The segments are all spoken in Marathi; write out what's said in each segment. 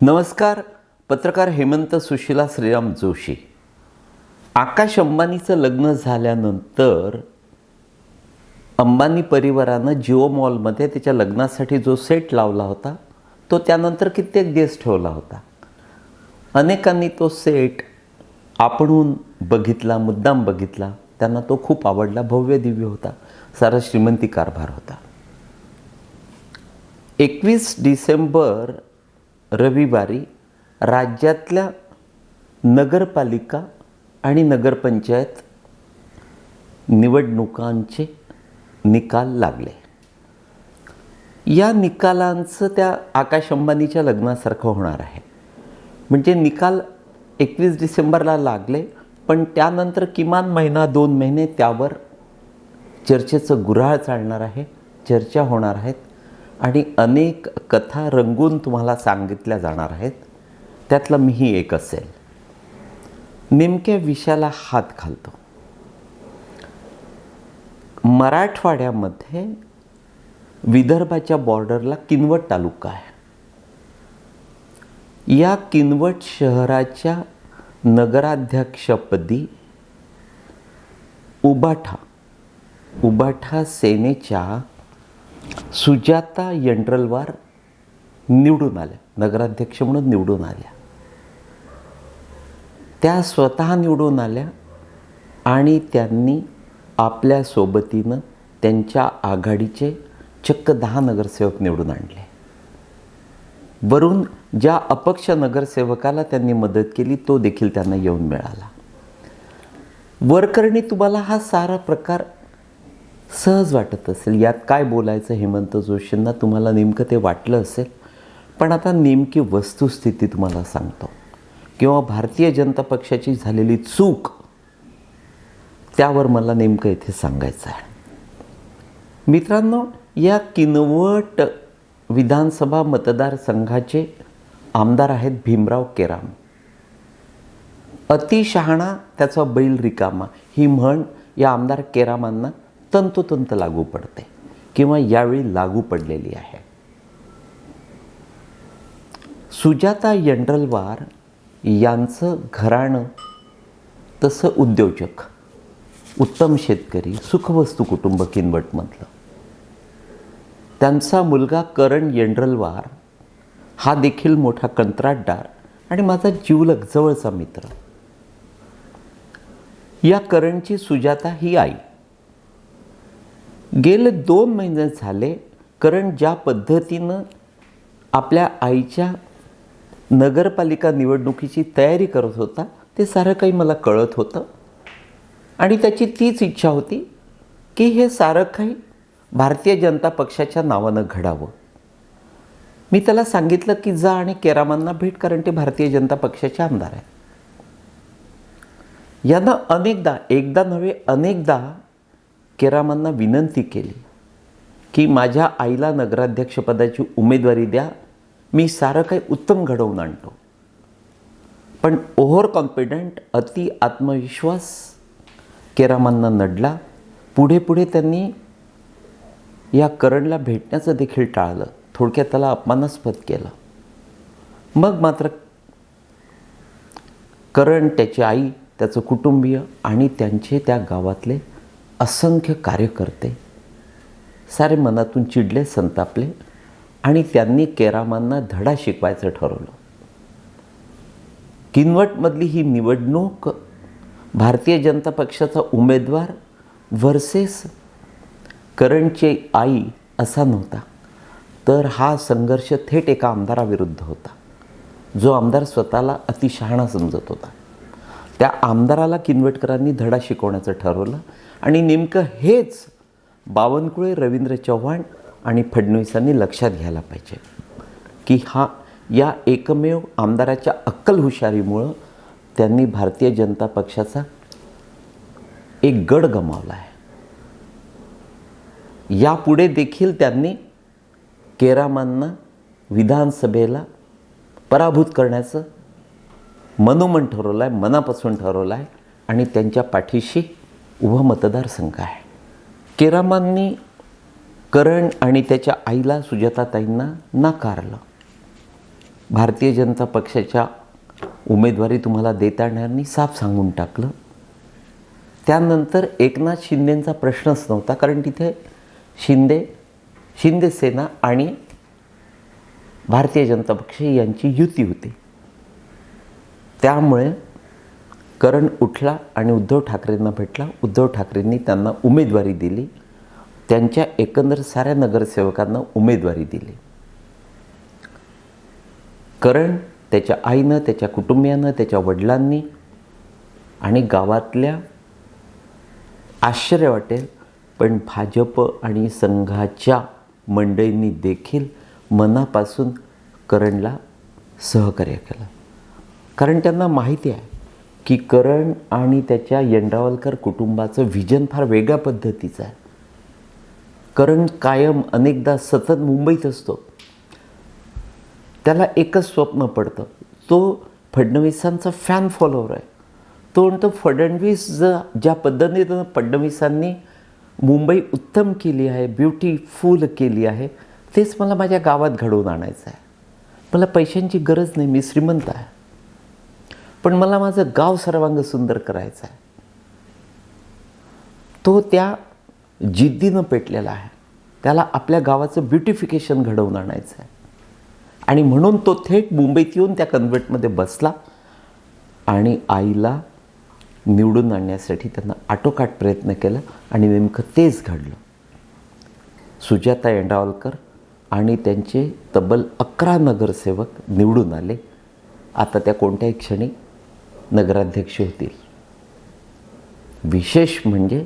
नमस्कार. पत्रकार हेमंत सुशीला श्रीराम जोशी. आकाश अंबानीचं लग्न झाल्यानंतर अंबानी परिवारानं जिओ मॉलमध्ये त्याच्या लग्नासाठी जो सेट लावला होता तो त्यानंतर कित्येक दिवस ठेवला होता. अनेकांनी तो सेट आपणहून बघितला, मुद्दाम बघितला. त्यांना तो खूप आवडला. भव्य दिव्य होता. सारा श्रीमंती कारभार होता. 21 डिसेंबर रविवारी राज्यातल्या नगरपालिका आणि नगरपंचायत निवडणुकांचे निकाल लागले. या निकालांचं त्या आकाश अंबानीच्या लग्नासारखं होणार आहे. म्हणजे निकाल 21 डिसेंबरला लागले, पण त्यानंतर किमान महिना 2 महिने त्यावर चर्चेचं गुऱ्हाळ चालणार आहे. चर्चा होणार आहेत आणि अनेक कथा रंगून तुम्हाला सांगितल्या जाणार आहेत. त्यातलं मीही एक असेल. नेमक्या विषयाला हात घालतो. मराठवाड्यामध्ये विदर्भाच्या बॉर्डरला किनवट तालुका आहे. या किनवट शहराच्या नगराध्यक्षपदी उबाठा सेनेच्या सुजाता यंड्रलवार निवडून आल्या. नगराध्यक्ष म्हणून निवडून आल्या. त्या स्वतः निवडून आल्या आणि त्यांनी आपल्या सोबतीनं त्यांच्या आघाडीचे चक्क 10 नगरसेवक निवडून आणले. वरून ज्या अपक्ष नगरसेवकाला त्यांनी मदत केली तो देखील त्यांना येऊन मिळाला. वरकरणी तुम्हाला हा सारा प्रकार सहज वाटत असेल. यात काय बोलायचं हेमंत जोशींना, तुम्हाला नेमकं ते वाटलं असेल. पण आता नेमकी वस्तुस्थिती तुम्हाला सांगतो, किंवा भारतीय जनता पक्षाची झालेली चूक त्यावर मला नेमकं इथे सांगायचं आहे. मित्रांनो, या किनवट विधानसभा मतदारसंघाचे आमदार आहेत भीमराव केराम. अतिशहाणा त्याचा बैल रिकामा ही म्हण या आमदार केरामांना तंतोतंत लागू पडते, किंवा यावेळी लागू पडलेली आहे. सुजाता यंड्रलवार यांचं घराणं तसं उद्योजक, उत्तम शेतकरी, सुखवस्तू कुटुंब किनवटमधलं. त्यांचा मुलगा करण यंड्रलवार हा देखील मोठा कंत्राटदार आणि माझा जिवलग जवळचा मित्र. या करणची सुजाता ही आई. गेले 2 महिने झाले करण ज्या पद्धतीनं आपल्या आईच्या नगरपालिका निवडणुकीची तयारी करत होता ते सारं काही मला कळत होतं. आणि त्याची तीच इच्छा होती की हे सारं काही भारतीय जनता पक्षाच्या नावानं घडावं. मी त्याला सांगितलं की जा आणि केरामांना भेट, कारण ते भारतीय जनता पक्षाचे आमदार आहेत. यानं एकदा नव्हे अनेकदा केरामांना विनंती केली की माझ्या आईला नगराध्यक्षपदाची उमेदवारी द्या, मी सारं काही उत्तम घडवून आणतो. पण ओव्हर कॉन्फिडंट, अति आत्मविश्वास केरामांना नडला. पुढे त्यांनी या करणला भेटण्याचं देखील टाळलं. थोडक्यात त्याला अपमानास्पद केलं. मग मात्र करण, त्याची आई, त्याचं कुटुंबीय आणि त्यांचे त्या गावातले असंख्य कार्यकर्ते सारे मनातून चिडले, संतापले आणि त्यांनी केरामांना धडा शिकवायचं ठरवलं. किनवटमधली ही निवडणूक भारतीय जनता पक्षाचा उमेदवार व्हर्सेस करणची आई असा नव्हता, तर हा संघर्ष थेट एका आमदाराविरुद्ध होता, जो आमदार स्वतःला अतिशहाणा समजत होता. त्या आमदाराला किनवटकरांनी धडा शिकवण्याचं ठरवलं. आणि नेमकं हेच बावनकुळे, रवींद्र चव्हाण आणि फडणवीसांनी लक्षात घ्यायला पाहिजे की या एकमेव आमदाराच्या अक्कल हुशारीमुळं त्यांनी भारतीय जनता पक्षाचा एक गड गमावला आहे. यापुढे देखील त्यांनी केरामांना विधानसभेला पराभूत करण्याचं मनोमन ठरवलं आहे, मनापासून ठरवलं आहे आणि त्यांच्या पाठीशी उभा मतदारसंघ आहे. केरामांनी करण आणि त्याच्या आईला सुजाताताईंना नाकारलं. भारतीय जनता पक्षाच्या उमेदवारी तुम्हाला देता येणार नाही, साफ सांगून टाकलं. त्यानंतर एकनाथ शिंदेंचा प्रश्नच नव्हता, कारण तिथे शिंदे सेना आणि भारतीय जनता पक्ष यांची युती होती. त्यामुळे करण उठला आणि उद्धव ठाकरेंना भेटला. उद्धव ठाकरेंनी त्यांना उमेदवारी दिली. त्यांच्या एकंदर साऱ्या नगरसेवकांना उमेदवारी दिली. करण त्याच्या आईनं, त्याच्या कुटुंबियानं, त्याच्या वडिलांनी आणि गावातल्या, आश्चर्य वाटेल पण भाजप आणि संघाच्या मंडळींनी देखील मनापासून करणला सहकार्य केलं. कारण त्यांना माहिती आहे की करण आणि त्याच्या यंड्रावलकर कुटुंबाचं व्हिजन फार वेगळ्या पद्धतीचं आहे. करण कायम अनेकदा सतत मुंबईत असतो. त्याला एकच स्वप्न पडतं, तो फडणवीसांचा फॅन फॉलोअर आहे. तो म्हणतो फडणवीस ज्या पद्धतीनं फडणवीसांनी मुंबई उत्तम केली आहे, ब्युटिफुल केली आहे, तेच मला माझ्या गावात घडवून आणायचं आहे. मला पैशांची गरज नाही, मी श्रीमंत आहे, पण मला माझं गाव सर्वांग सुंदर करायचं आहे. तो त्या जिद्दीनं पेटलेला आहे. त्याला आपल्या गावाचं ब्युटिफिकेशन घडवून आणायचं आहे. आणि म्हणून तो थेट मुंबईत येऊन त्या कन्व्हेंटमध्ये बसला आणि आईला निवडून आणण्यासाठी त्यांना आटोकाट प्रयत्न केला आणि नेमकं तेच घडलं. सुजाता यंड्रावलकर आणि त्यांचे तब्बल 11 नगरसेवक निवडून आले. आता त्या कोणत्याही क्षणी नगराध्यक्ष होतील. विशेष म्हणजे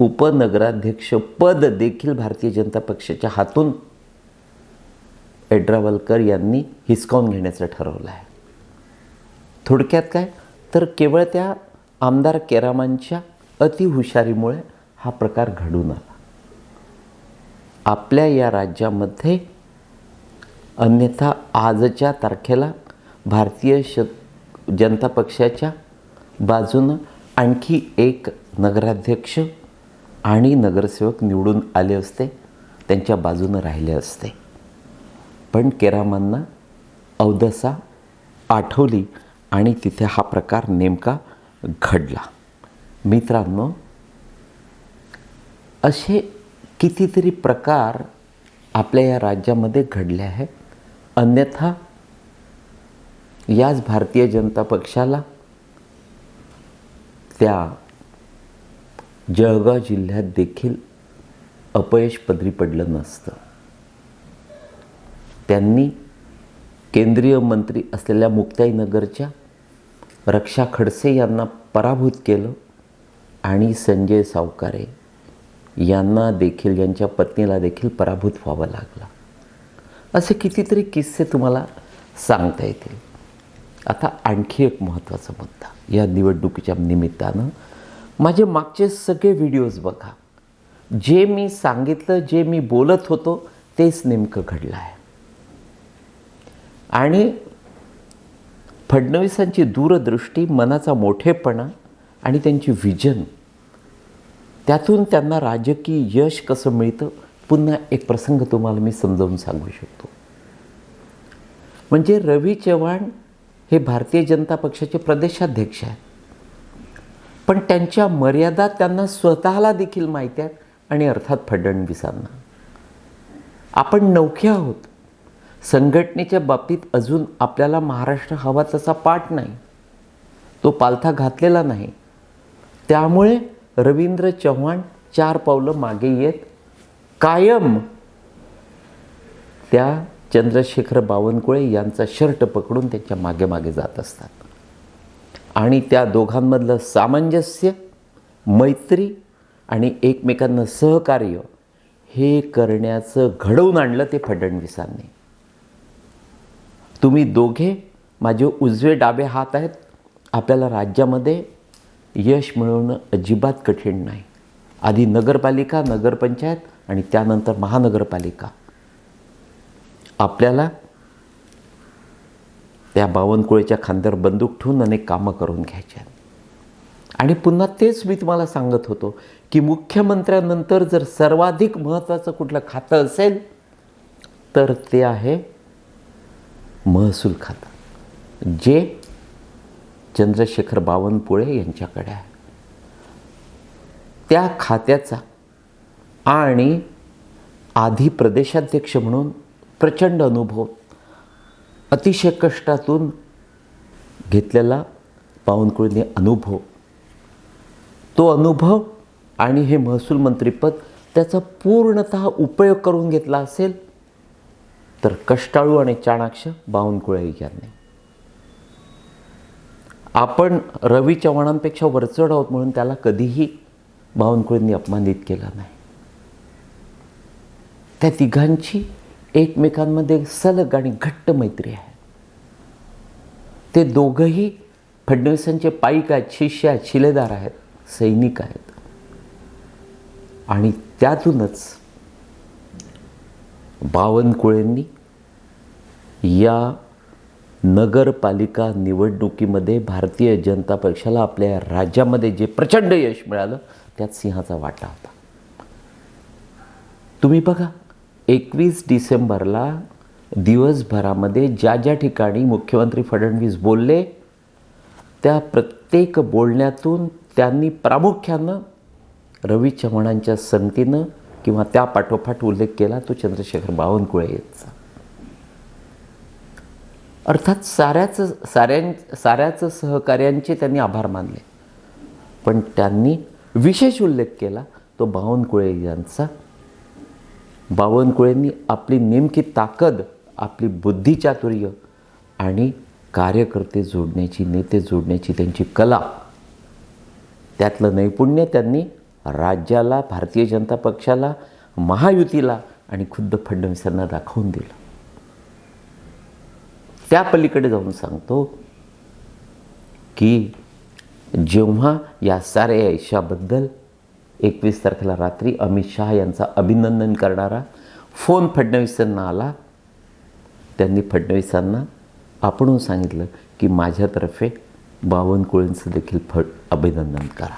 उपनगराध्यक्ष पद देखील भारतीय जनता पक्षाच्या हातून यड्रावलकर यांनी हिसकावून घेण्याचं ठरवलं आहे. थोडक्यात काय तर केवळ त्या आमदार केरामांच्या अतिहुशारीमुळे हा प्रकार घडून आला. आपल्या या राज्यामध्ये अन्यथा आजच्या तारखेला भारतीय जनता पक्षाच्या बाजूनं आणखी एक नगराध्यक्ष आणि नगरसेवक निवडून आले असते, त्यांच्या बाजूनं राहिले असते. पण केरामांना अवदसा आठवली आणि तिथे हा प्रकार नेमका घडला. मित्रांनो, असे कितीतरी प्रकार आपल्या या राज्यामध्ये घडले आहेत. अन्यथा याच भारतीय जनता पक्षाला त्या जळगाव जिल्ह्यात देखील अपयश पदरी पडलं नसतं. त्यांनी केंद्रीय मंत्री असलेल्या मुक्ताईनगरच्या रक्षा खडसे यांना पराभूत केलं आणि संजय सावकारे यांना देखील, यांच्या पत्नीला देखील पराभूत व्हावं लागलं. असे कितीतरी किस्से तुम्हाला सांगता येतील. आता आणखी एक महत्त्वाचा मुद्दा, या निवडणुकीच्या निमित्तानं माझे मागचे सगळे व्हिडिओज बघा. जे मी सांगितलं, जे मी बोलत होतो तेच नेमकं घडलं आहे. आणि फडणवीसांची दूरदृष्टी, मनाचा मोठेपणा आणि त्यांची व्हिजन, त्यातून त्यांना राजकीय यश कसं मिळतं, पुन्हा एक प्रसंग तुम्हाला मी समजावून सांगू शकतो. म्हणजे रवी चव्हाण हे भारतीय जनता पक्षाचे प्रदेशाध्यक्ष आहेत, पण त्यांच्या मर्यादा त्यांना स्वतःला देखील माहिती आहेत आणि अर्थात फडणवीसांना. आपण नवखे आहोत. संघटनेच्या बाबतीत अजून आपल्याला महाराष्ट्र हवा तसा पाठ नाही, तो पालथा घातलेला नाही. त्यामुळे रवींद्र चव्हाण 4 पावलं मागे येत कायम त्या चंद्रशेखर बावनकुळे यांचा शर्ट पकडून त्यांच्या मागे मागे जात असतात. आणि त्या दोघांमधलं सामंजस्य, मैत्री आणि एकमेकांना सहकार्य हे करण्याचं घडवून आणलं ते फडणवीसांनी. तुम्ही दोघे माझे उजवे डावे हात आहेत. आपल्याला राज्यामध्ये यश मिळवणं अजिबात कठीण नाही. आधी नगरपालिका, नगरपंचायत आणि त्यानंतर महानगरपालिका. आपल्याला त्या बावनकुळेच्या खांद्यावर बंदूक ठेवून अनेक कामं करून घ्यायची आहेत. आणि पुन्हा तेच मी तुम्हाला सांगत होतो की मुख्यमंत्र्यानंतर जर सर्वाधिक महत्त्वाचं कुठलं खातं असेल तर ते आहे महसूल खातं, जे चंद्रशेखर बावनकुळे यांच्याकडे आहे. त्या खात्याचा आणि आधी प्रदेशाध्यक्ष म्हणून प्रचंड अनुभव, अतिशय कष्टातून घेतलेला बावनकुळेंनी अनुभव, तो अनुभव आणि हे महसूल मंत्रीपद त्याचा पूर्णतः उपयोग करून घेतला असेल तर कष्टाळू आणि चाणाक्ष बावनकुळे यांनी. आपण रवी चव्हाणांपेक्षा वरचढ आहोत म्हणून त्याला कधीही बावनकुळेंनी अपमानित केला नाही. त्या तिघांची एकमेकांमध्ये सलग आणि घट्ट मैत्री आहे. ते दोघंही फडणवीसांचे पाईक आहेत, शिष्य आहेत, शिलेदार आहेत, सैनिक आहेत. आणि त्यातूनच बावनकुळेंनी या नगरपालिका निवडणुकीमध्ये भारतीय जनता पक्षाला आपल्या राज्यामध्ये जे प्रचंड यश मिळालं त्यात सिंहाचा वाटा होता. तुम्ही बघा, 21 डिसेंबरला दिवसभरामध्ये ज्या ज्या ठिकाणी मुख्यमंत्री फडणवीस बोलले त्या प्रत्येक बोलण्यातून त्यांनी प्रामुख्यानं रवी चव्हाणांच्या संगतीनं किंवा त्या पाठोपाठ उल्लेख केला तो चंद्रशेखर बावनकुळे यांचा. अर्थात साऱ्याच सहकार्यांचे त्यांनी आभार मानले, पण त्यांनी विशेष उल्लेख केला तो बावनकुळे यांचा. बावनकुळेंनी आपली नेमकी ताकद, आपली बुद्धिचातुर्य आणि कार्यकर्ते जोडण्याची, नेते जोडण्याची त्यांची कला, त्यातलं नैपुण्य त्यांनी राज्याला, भारतीय जनता पक्षाला, महायुतीला आणि खुद्द फडणवीसांना दाखवून दिलं. त्या पलीकडे जाऊन सांगतो की जेव्हा या साऱ्या यशाबद्दल 21 तारखेला रात्री अमित शहा यांचा अभिनंदन करणारा फोन फडणवीसांना आला, त्यांनी फडणवीसांना आपणहून सांगितलं की माझ्यातर्फे बावनकुळेंचं देखील अभिनंदन करा.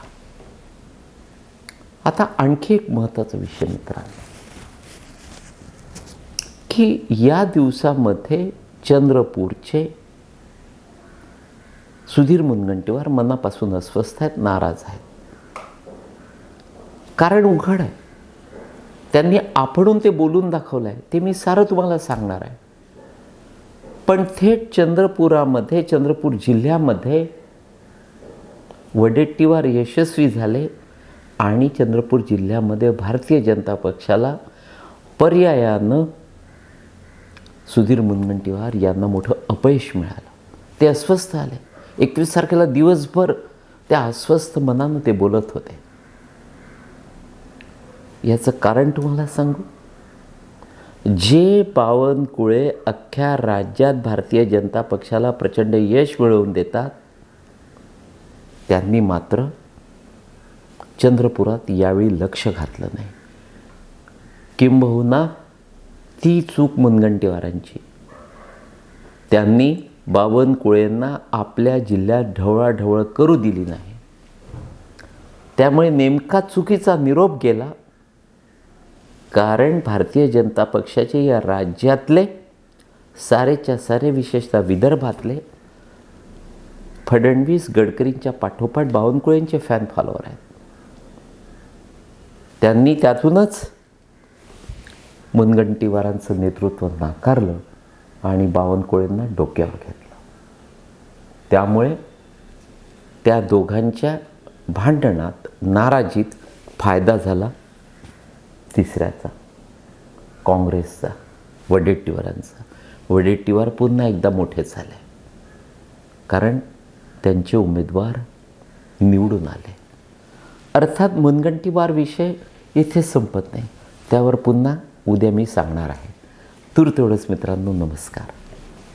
आता आणखी एक महत्त्वाचा विषय मित्रांनो, की या दिवसामध्ये चंद्रपूरचे सुधीर मुनगंटीवार मनापासून अस्वस्थ आहेत, नाराज आहेत. कारण उघड आहे, त्यांनी आपणहून ते बोलून दाखवलं आहे, ते मी सारं तुम्हाला सांगणार आहे. पण थेट चंद्रपूर जिल्ह्यामध्ये वडेट्टीवार यशस्वी झाले आणि चंद्रपूर जिल्ह्यामध्ये भारतीय जनता पक्षाला पर्यायानं सुधीर मुनगंटीवार यांना मोठं अपयश मिळालं. ते अस्वस्थ आले. 21 तारखेला दिवसभर त्या अस्वस्थ मनानं ते बोलत होते. याचं कारण तुम्हाला सांगू, जे बावनकुळे अख्ख्या राज्यात भारतीय जनता पक्षाला प्रचंड यश मिळवून देतात, त्यांनी मात्र चंद्रपुरात यावेळी लक्ष घातलं नाही. किंबहुना ती चूक मुनगंटीवारांची. त्यांनी बावनकुळेंना आपल्या जिल्ह्यात ढवळाढवळ करू दिली नाही. त्यामुळे नेमका चुकीचा निरोप गेला. कारण भारतीय जनता पक्षाचे या राज्यातले सारेच्या सारे, विशेषतः विदर्भातले फडणवीस गडकरींच्या पाठोपाठ बावनकुळेंचे फॅन फॉलोअर आहेत. त्यांनी त्यातूनच मुनगंटीवारांचं नेतृत्व नाकारलं आणि बावनकुळेंना डोक्यावर घेतलं. त्यामुळे त्या दोघांच्या भांडणात, नाराजीत फायदा झाला तिसऱ्याचा, काँग्रेसचा, वडेट्टीवारांचा. वडेट्टीवार पुन्हा एकदा मोठे झाले कारण त्यांचे उमेदवार निवडून आले. अर्थात मुनगंटीवार विषय इथे संपत नाही, त्यावर पुन्हा उद्या मी सांगणार आहे. तूर्त एवढंच मित्रांनो, नमस्कार.